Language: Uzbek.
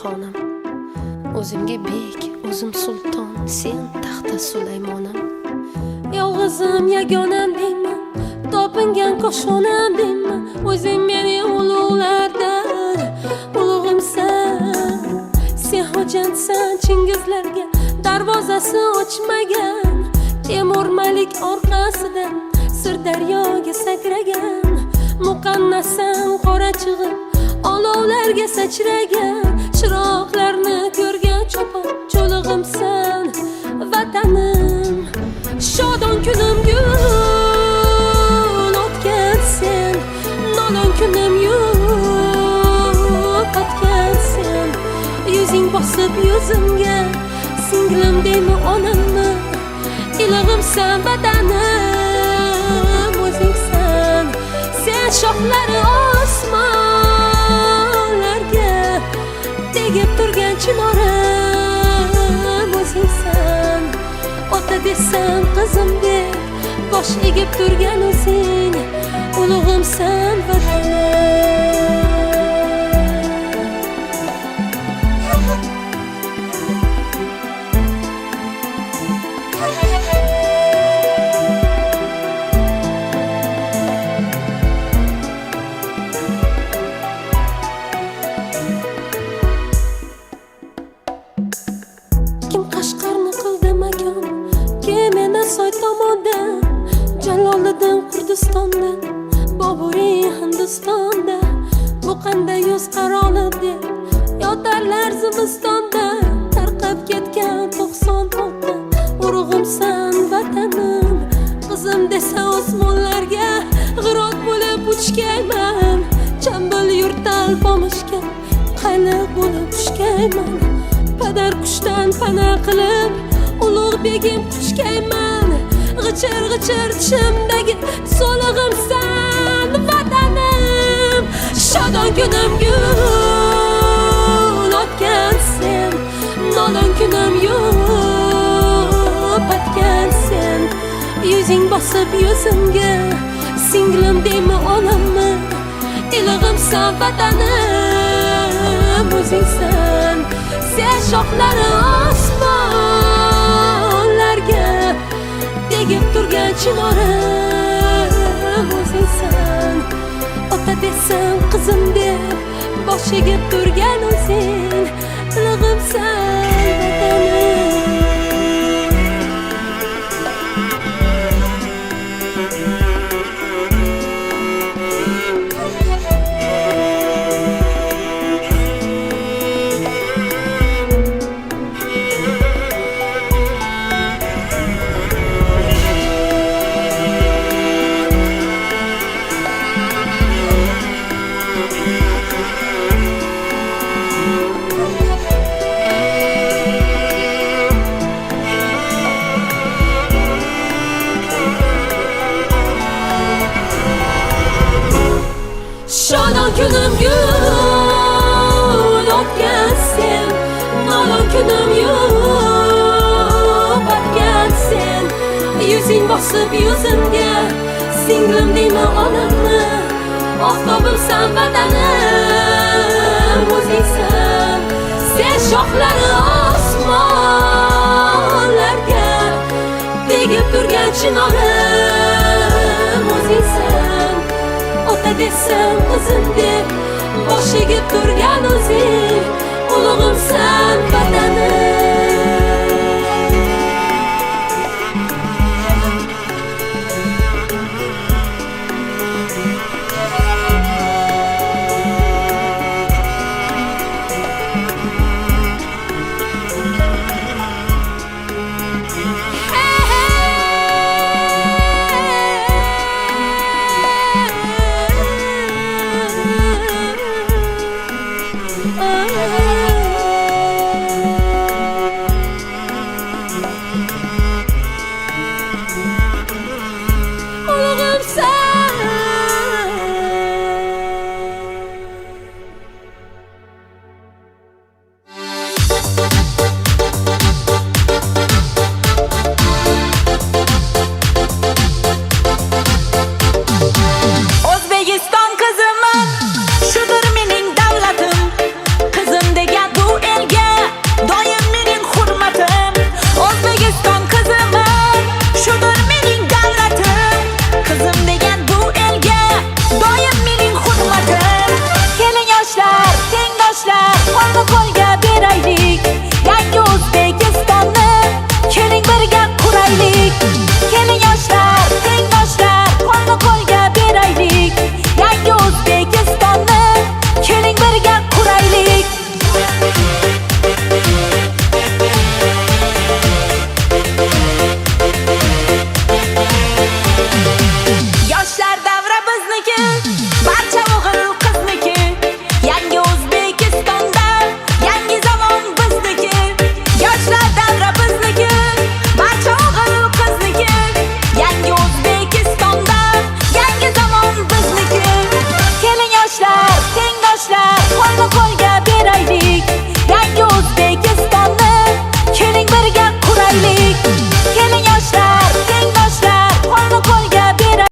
xonim. O'zimga bek, o'zim sulton, sen taxta Sulaymonim. Yolg'izim yagonam deyman, topingan qo'shonam deyman. O'zing meni ulug'lardan ulug'imsan. Sen hojatsan Chingizlarga darvozasi ochmagan. Temur Malik orqasidan Sirdaryoga sakragan. Muqannasan qora chig'ib olovlarga sachragan. Chiroqlarni ko'rgan cho'pon cho'lig'imsan vatanim. Shodon kunim gul o'tgan sen, nolon kunim yo'q o'tgan sen. Yuzing bosib yuzimga, singlim deymi onammi? Ilig'imsan vatanim, o'zingsan. Sen shoxlari osmonlarga tegib turgan chinorim, o'zingsan. Ota desam qizim deb bosh egib turgan o'zing, ulug'imsan vatanim. Kim Qashqarni qildi makon, kim Enasoy tomondan, Jaloliddin Kurdistondan, Boburiy Hindistonda. Bu qanday yuz qaroli deb yotarlar zimistonda. Tarqab ketgan 96 urug'imsan vatanim. Qizim desa osmonlarga g'irot bo'lib uchgayman. Chambil yurtal pomishga qayliq bo'lib tushgayman. Padar qushdan pana qilib ulug' begim quchgayman. G'ichir g'ichir tishimdagi so'lig'imsan vatanim. Shodon kunim gul o'tgan sen, nolon kunim yo'q o'tgan sen. Yuzing bosib yuzimga, singlim deymi onammi? Ilig'imsan vatanim, o'zingsan. Sen shoxlari osmonlarga tegib turgan chinorim, o'zingsan. Ota desam qizim deb bosh egib turgan o'zing, ilig'imsan vatanim. Shodon kunim gul o'tgan sen, nolon kunim yo'q o'tgan sen. Yuzing bosib yuzimga, singlim deymi onammi? Oftobimsan vatanim, o'zingsan. Sen shoxlari osmonlarga tegib turgan chinorim, o'zingsan. Ota desam qizim deb bosh egib turgan o'zing,